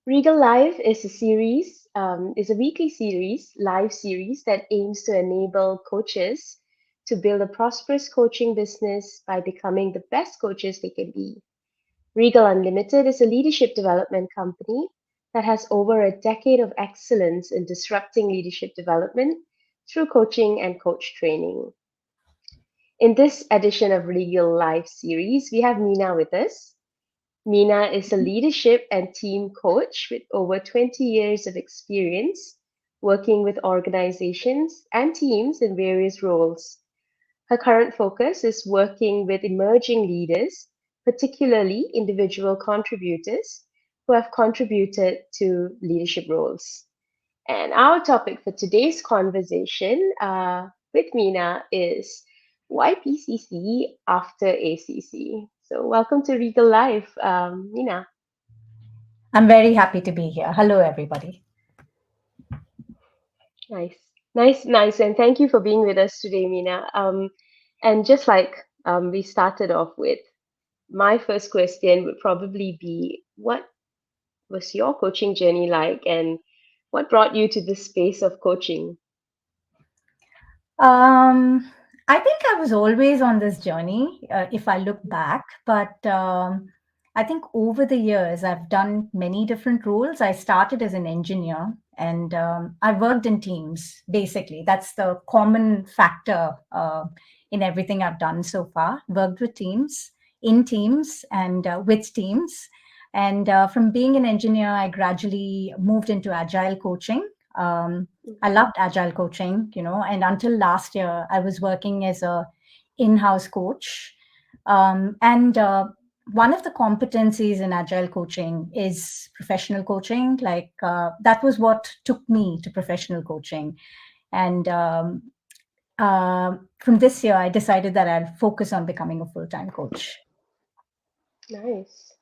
Regal Live is a weekly live series that aims to enable coaches to build a prosperous coaching business by becoming the best coaches they can be. Regal Unlimited is a leadership development company that has over a decade of excellence in disrupting leadership development through coaching and coach training. In this edition of Regal Live series, we have Meena with us. Meena is a leadership and team coach with over 20 years of experience working with organizations and teams in various roles. Her current focus is working with emerging leaders, particularly individual contributors who have contributed to leadership roles. And our topic for today's conversation with Meena is why PCC after ACC. So, welcome to Regal Life, Meena. I'm very happy to be here. Hello, everybody. Nice, nice. And thank you for being with us today, Meena. And just like we started off with, my first question would probably be what was your coaching journey like and what brought you to this space of coaching? Um, I think I was always on this journey, if I look back, but I think over the years, I've done many different roles. I started as an engineer and I worked in teams, basically. That's the common factor in everything I've done so far. Worked with teams, in teams, and with teams. And from being an engineer, I gradually moved into agile coaching. I Mhm. loved agile coaching, and until last year, I was working as a in-house coach. And one of the competencies in agile coaching is professional coaching. Like that was what took me to professional coaching. And from this year, I decided that I'll focus on becoming a full-time coach. Nice.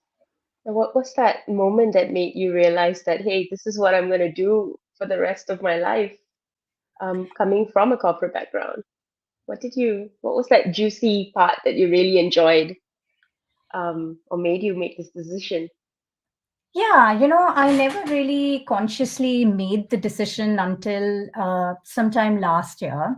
And what was that moment that made you realize that, hey, this is what I'm going to do for the rest of my life, coming from a corporate background? What was that juicy part that you really enjoyed, or made you make this decision? Yeah, I never really consciously made the decision until sometime last year.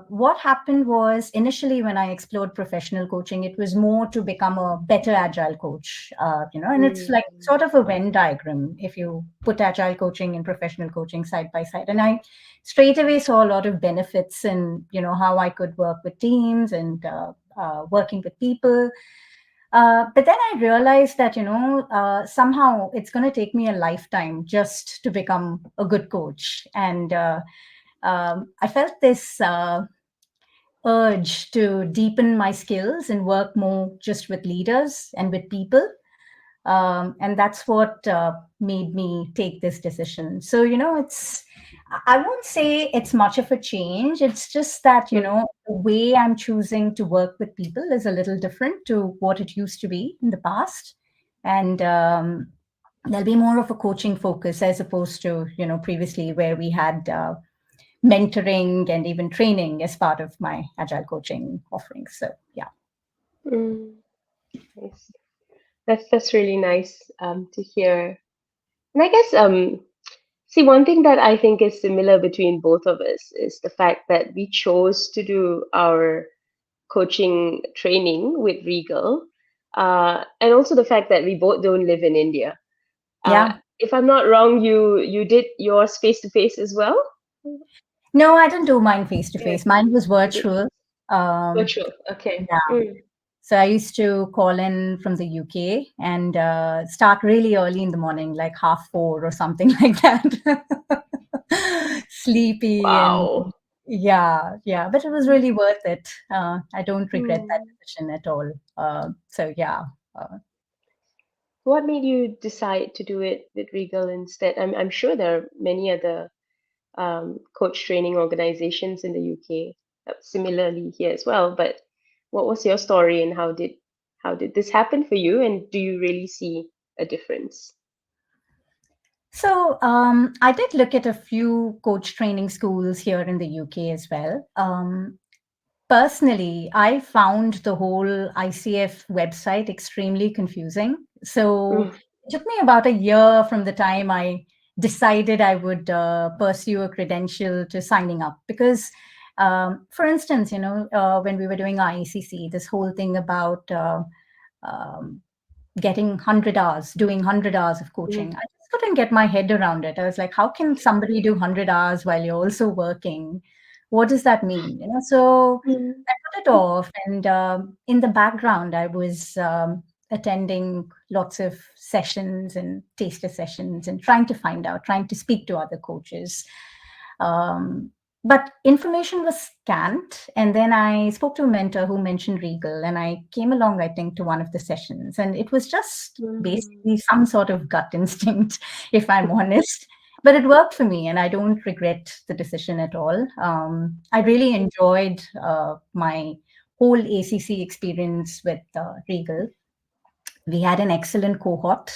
What happened was initially when I explored professional coaching, it was more to become a better agile coach, and it's like Mm, sort of a Venn diagram if you put agile coaching and professional coaching side by side. And I straight away saw a lot of benefits in, how I could work with teams and working with people. But then I realized that, somehow it's going to take me a lifetime just to become a good coach. And I felt this urge to deepen my skills and work more just with leaders and with people. And that's what made me take this decision. So, I won't say it's much of a change. It's just that, mm, the way I'm choosing to work with people is a little different to what it used to be in the past. And there'll be more of a coaching focus as opposed to, previously where we had mentoring and even training as part of my agile coaching offerings. So, yeah. mm. Nice. That's really nice to hear. And I guess see, one thing that I think is similar between both of us is the fact that we chose to do our coaching training with Regal, and also the fact that we both don't live in India. Uh, Yeah. if I'm not wrong, you did yours face to face as well. No, I didn't do mine face to Yeah, face. Mine was you did virtual. Um, virtual. Okay. yeah. Mm. So I used to call in from the UK and start really early in the morning, like 4:30 or something like that. Sleepy and Wow. yeah, yeah, but it was really worth it. I don't regret that Mm. decision at all. So yeah. Uh, What made you decide to do it with Regal instead? I'm sure there are many other coach training organizations in the UK, similarly here as well. But what was your story, and how did this happen for you? And do you really see a difference? So I did look at a few coach training schools here in the UK as well. Personally, I found the whole ICF website extremely confusing. So Mm, took me about a year from the time I decided I would pursue a credential to signing up. Because, for instance, when we were doing our ACC, this whole thing about um, getting 100 hours, doing 100 hours of coaching, Mm, I just couldn't get my head around it. I was like, how can somebody do 100 hours while you're also working? What does that mean? So mm, I put it off. And in the background, I was attending lots of sessions and taster sessions and trying to find out, trying to speak to other coaches. Um, but information was scant. And then I spoke to a mentor who mentioned Regal, and I came along, I think, to one of the sessions. And it was just mm, basically some sort of gut instinct, if I'm honest. But it worked for me, and I don't regret the decision at all. I mm, really enjoyed my whole ACC experience with Regal. We had an excellent cohort,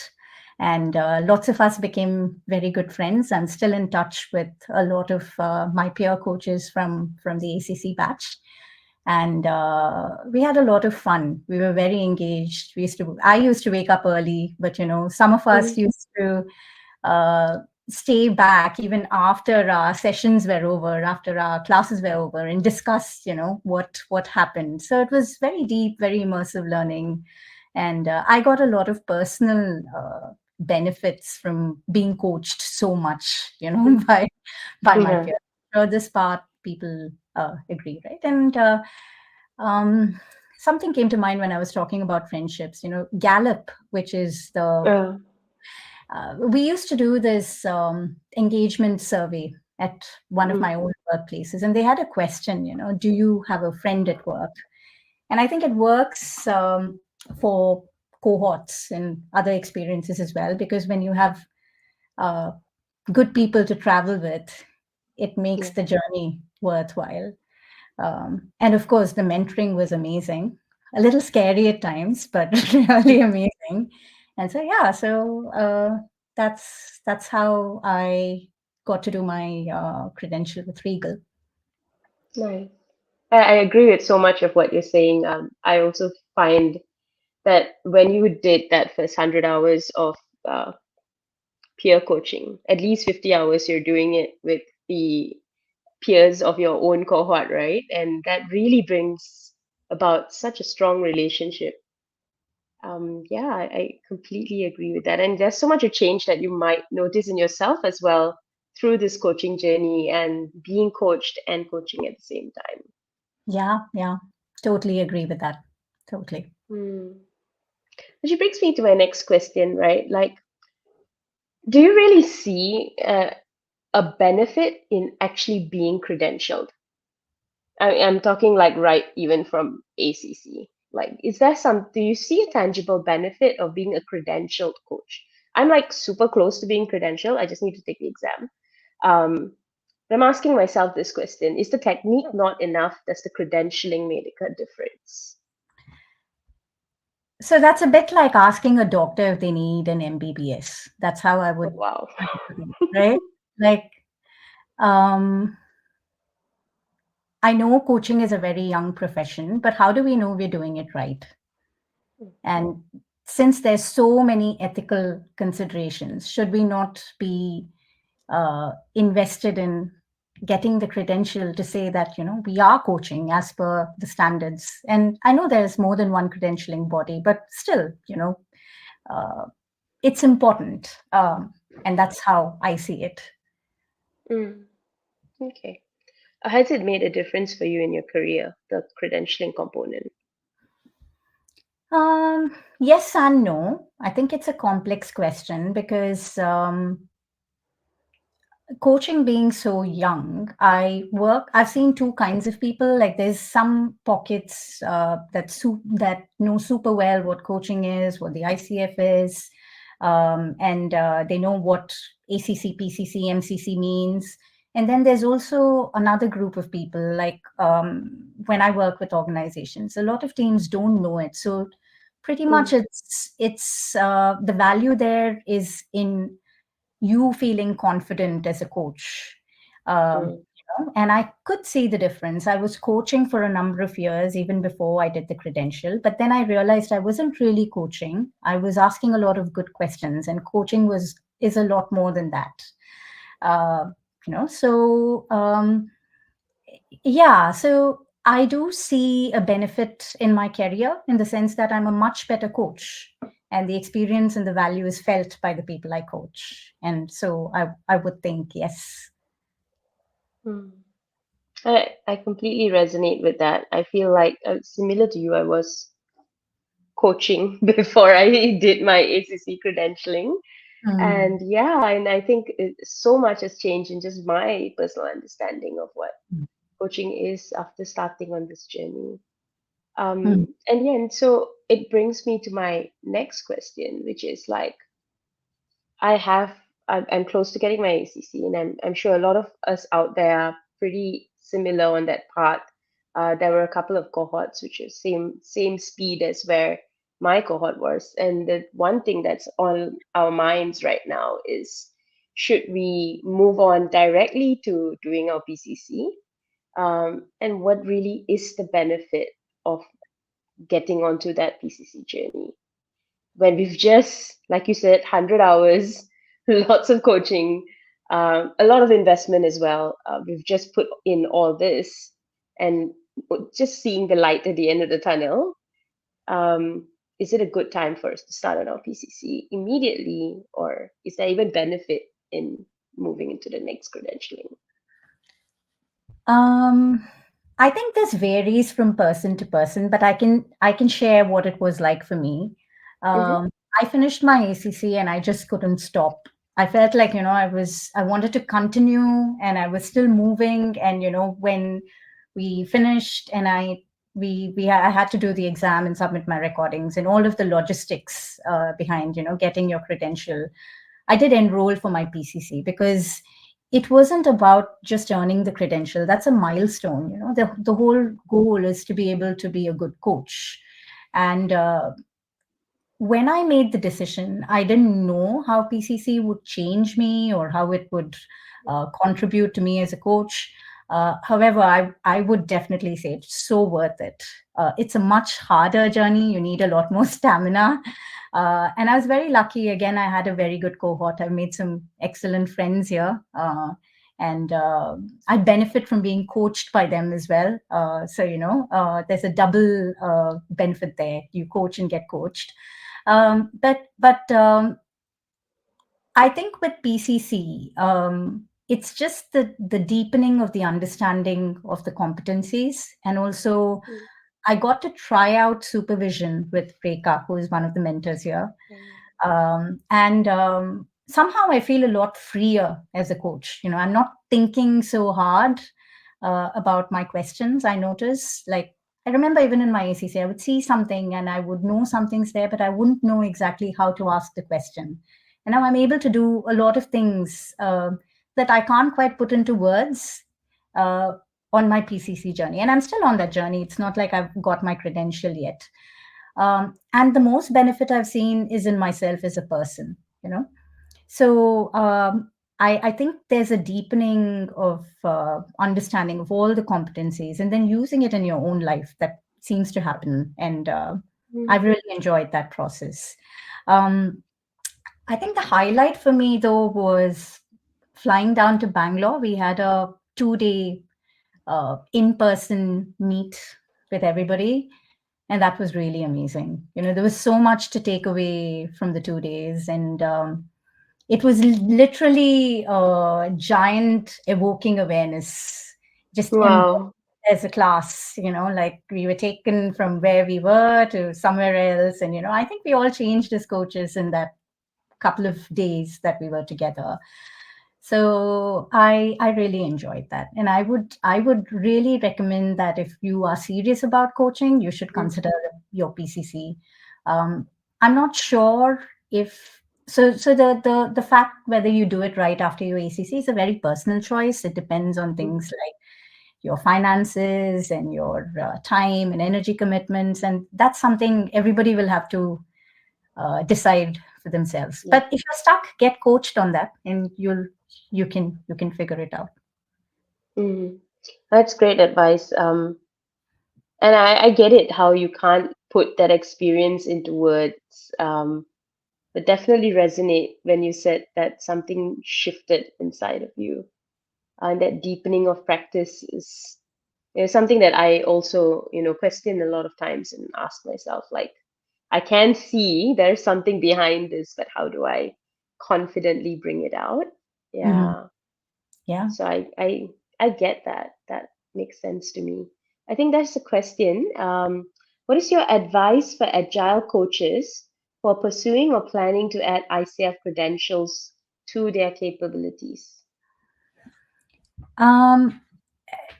and lots of us became very good friends. I'm still in touch with a lot of my peer coaches from the ACC batch, and we had a lot of fun. We were very engaged. I used to wake up early, but some of us mm, used to uh, stay back even after our sessions were over, after our classes were over, and discuss, what happened. So it was very deep, very immersive learning, and I got a lot of personal benefits from being coached so much, mm. by my Yeah. peers. So this part people agree, right? And um, something came to mind when I was talking about friendships. Gallup, which is the Uh, we used to do this engagement survey at one of mm, my old workplaces, and they had a question, do you have a friend at work? And I think it works for cohorts and other experiences as well, because when you have uh, good people to travel with, it makes yeah. the journey worthwhile. And of course, the mentoring was amazing. A little scary at times, but really amazing. And so, yeah, so that's how I got to do my credential with Regal. Nice. I agree with so much of what you're saying. I also find that when you did that first 100 hours of uh, peer coaching, at least 50 hours, you're doing it with the peers of your own cohort, right? And that really brings about such a strong relationship. Yeah, I completely agree with that. And there's so much of change that you might notice in yourself as well through this coaching journey and being coached and coaching at the same time. Yeah, yeah, totally agree with that. Totally. Hmm. Which brings me to my next question, right? Like, do you really see a benefit in actually being credentialed? I'm talking like right even from ACC. Like, is there do you see a tangible benefit of being a credentialed coach? I'm like super close to being credentialed. I just need to take the exam. But I'm asking myself this question: is the technique not enough? Does the credentialing make a difference? So that's a bit like asking a doctor if they need an MBBS. That's how I Oh, would wow. put it, right? Like, um, I know coaching is a very young profession, but how do we know we're doing it right? And since there's so many ethical considerations, should we not be invested in getting the credential to say that we are coaching as per the standards? And I know there's more than one credentialing body, but still, uh, it's important, and that's how I see it. Mm, okay. Has it made a difference for you in your career, the credentialing component? Yes and no. I think it's a complex question because coaching being so young, I've seen two kinds of people. Like there's some pockets that know super well what coaching is, what the ICF is, and they know what ACC, PCC, MCC means. And then there's also another group of people, like when I work with organizations, a lot of teams don't know it. So pretty much Mm, it's the value there is in you feeling confident as a coach. mm, And I could see the difference. I was coaching for a number of years, even before I did the credential. But then I realized I wasn't really coaching. I was asking a lot of good questions, and coaching was is a lot more than that. Uh, so yeah, so I do see a benefit in my career in the sense that I'm a much better coach, and the experience and the value is felt by the people I coach. And so I would think yes. Hmm. I completely resonate with that. I feel like similar to you, I was coaching before I did my ACC credentialing. And Mm. yeah, and I think so much has changed in just my personal understanding of what coaching is after starting on this journey. Mm. And yeah, and so it brings me to my next question, which is like, I'm close to getting my ACC, and I'm sure a lot of us out there are pretty similar on that part. There were a couple of cohorts which is same speed as where my cohort was, and the one thing that's on our minds right now is, should we move on directly to doing our PCC, and what really is the benefit of getting onto that PCC journey when we've just, like you said, 100 hours, lots of coaching, a lot of investment as well. We've just put in all this and just seeing the light at the end of the tunnel. Is it a good time for us to start on our PCC immediately, or is there even benefit in moving into the next credentialing? Um, I think this varies from person to person, but I can share what it was like for me. Mm-hmm. I finished my ACC and I just couldn't stop. I felt like I wanted to continue, and I was still moving. And when we finished, and I had to do the exam and submit my recordings and all of the logistics behind getting your credential. I did enroll for my PCC because it wasn't about just earning the credential. That's a milestone. The whole goal is to be able to be a good coach. And when I made the decision, I didn't know how PCC would change me or how it would contribute to me as a coach. However, I would definitely say it's so worth it. It's a much harder journey. You need a lot more stamina. And I was very lucky. Again, I had a very good cohort. I've made some excellent friends here. And I benefit from being coached by them as well. So there's a double benefit there. You coach and get coached. But I think with PCC, it's just the deepening of the understanding of the competencies, and also I got to try out supervision with Rekha, who is one of the mentors here. And somehow I feel a lot freer as a coach. I'm not thinking so hard about my questions. I notice, like, I remember even in my ACC, I would see something and I would know something's there, but I wouldn't know exactly how to ask the question. And now I'm able to do a lot of things that I can't quite put into words uh, on my PCC journey. And I'm still on that journey. It's not like I've got my credential yet. And the most benefit I've seen is in myself as a person, you know. So I think there's a deepening of understanding of all the competencies and then using it in your own life that seems to happen. And I've Mm-hmm. really enjoyed that process. Um, I think the highlight for me, though, was flying down to Bangalore. We had a 2 day in person meet with everybody. And that was really amazing. There was so much to take away from the 2 days. And it was literally a giant evoking awareness just Wow. as a class, like we were taken from where we were to somewhere else. And, I think we all changed as coaches in that couple of days that we were together. So I really enjoyed that. And I would really recommend that if you are serious about coaching, you should consider your PCC. Um, I'm not sure if so the fact whether you do it right after your ACC is a very personal choice. It depends on Mm-hmm. things like your finances and your time and energy commitments, and that's something everybody will have to decide for themselves. Yeah. But if you're stuck, get coached on that, and you can figure it out. Mm. That's great advice. And I get it how you can't put that experience into words. But definitely resonate when you said that something shifted inside of you. And that deepening of practice is, something that I also, question a lot of times and ask myself, like, I can see there's something behind this, but how do I confidently bring it out? Hmm. Yeah. Yeah. So I get that. That makes sense to me. I think that's the question. What is your advice for agile coaches for pursuing or planning to add ICF credentials to their capabilities? Um,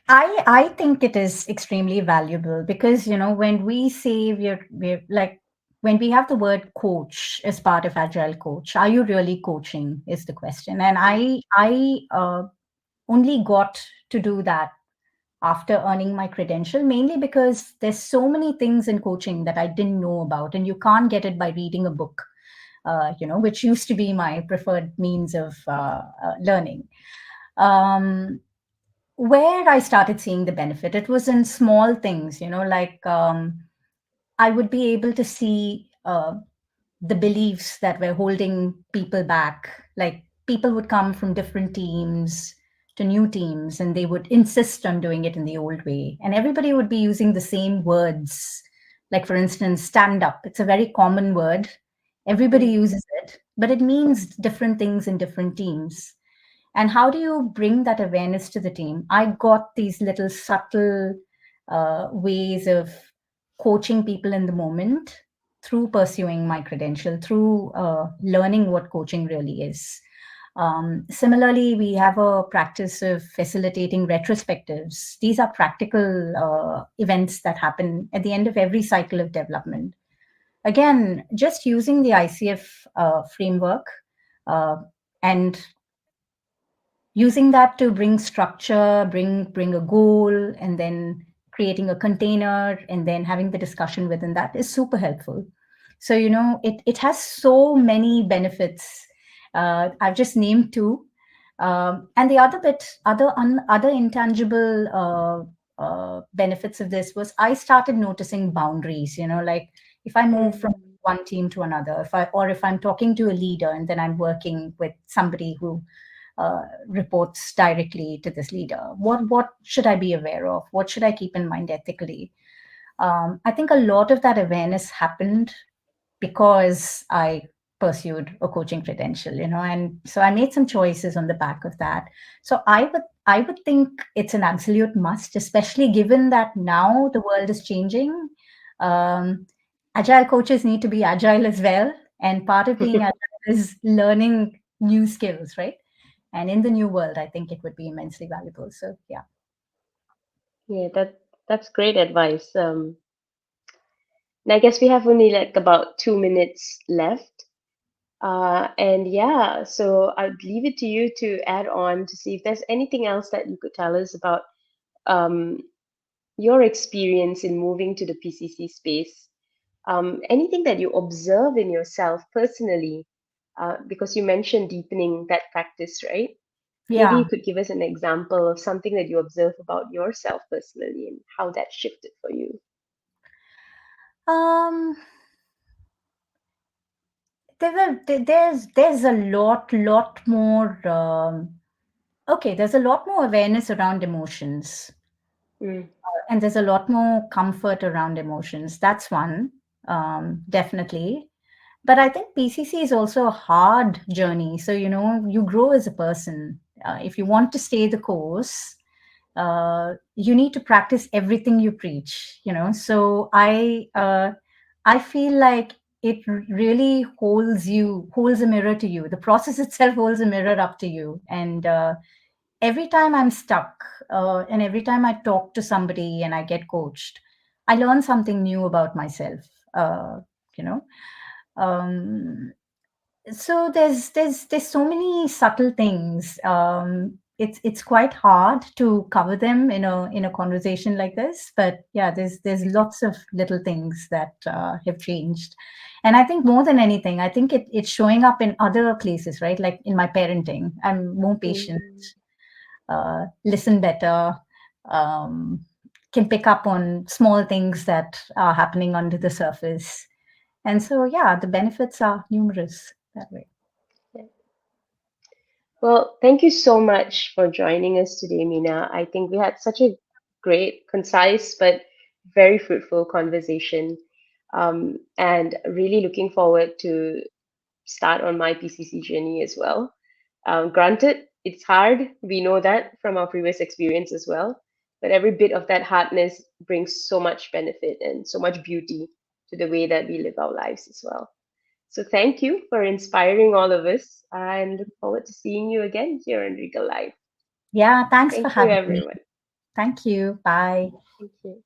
I think it is extremely valuable because when we say we're like when we have the word coach as part of agile coach, are you really coaching is the question. And I only got to do that after earning my credential, mainly because there's so many things in coaching that I didn't know about, and you can't get it by reading a book, which used to be my preferred means of learning. Um, where I started seeing the benefit, it was in small things, like I would be able to see the beliefs that were holding people back. Like people would come from different teams to new teams and they would insist on doing it in the old way. And everybody would be using the same words. Like, for instance, stand up. It's a very common word. Everybody Mm, uses it, but it means different things in different teams. And how do you bring that awareness to the team? I got these little subtle ways of coaching people in the moment through pursuing my credential, through learning what coaching really is. Similarly, we have a practice of facilitating retrospectives. These are practical events that happen at the end of every cycle of development. Again, just using the ICF framework uh, and using that to bring structure, bring a goal, and then creating a container and then having the discussion within that is super helpful. So it has so many benefits. I've just named two. And the other bit, other intangible benefits of this was I started noticing boundaries. Like if I move from mm, one team to another, if I'm talking to a leader and then I'm working with somebody who reports directly to this leader. What should I be aware of? What should I keep in mind ethically? I think a lot of that awareness happened because I pursued a coaching credential, and so I made some choices on the back of that. So I would think it's an absolute must, especially given that now the world is changing. Um, Agile coaches need to be agile as well, and part of being agile is learning new skills, right? And in the new world, I think it would be immensely valuable. So yeah. yeah, that's great advice. And I guess we have only like about 2 minutes left. And yeah, so I'd leave it to you to add on to see if there's anything else that you could tell us about um, your experience in moving to the PCC space. Anything that you observe in yourself personally, because you mentioned deepening that practice, right? Maybe you Yeah. could give us an example of something that you observe about yourself personally and how that shifted for you. Um, there's a lot more. Okay, there's a lot more awareness around emotions, Mm, and there's a lot more comfort around emotions. That's one, definitely. But I think PCC is also a hard journey. So you grow as a person. If you want to stay the course, you need to practice everything you preach. So I feel like it really holds a mirror to you. The process itself holds a mirror up to you, and every time I'm stuck, and every time I talk to somebody and I get coached, I learn something new about myself. Uh, you know, um, so there's so many subtle things. It's quite hard to cover them in a conversation like this, but yeah, there's lots of little things that have changed, and I think more than anything, I think it's showing up in other places, right? Like in my parenting, I'm more patient. mm, listen better, um, can pick up on small things that are happening under the surface. And so, yeah, the benefits are numerous that way. Yeah. Well, thank you so much for joining us today, Meena. I think we had such a great, concise, but very fruitful conversation. And really looking forward to start on my PCC journey as well. Granted, it's hard. We know that from our previous experience as well. But every bit of that hardness brings so much benefit and so much beauty to the way that we live our lives as well. So thank you for inspiring all of us and look forward to seeing you again here on Regal Live. Yeah, thanks for Thank you, having me. everyone. Thank you. Bye. Thank you.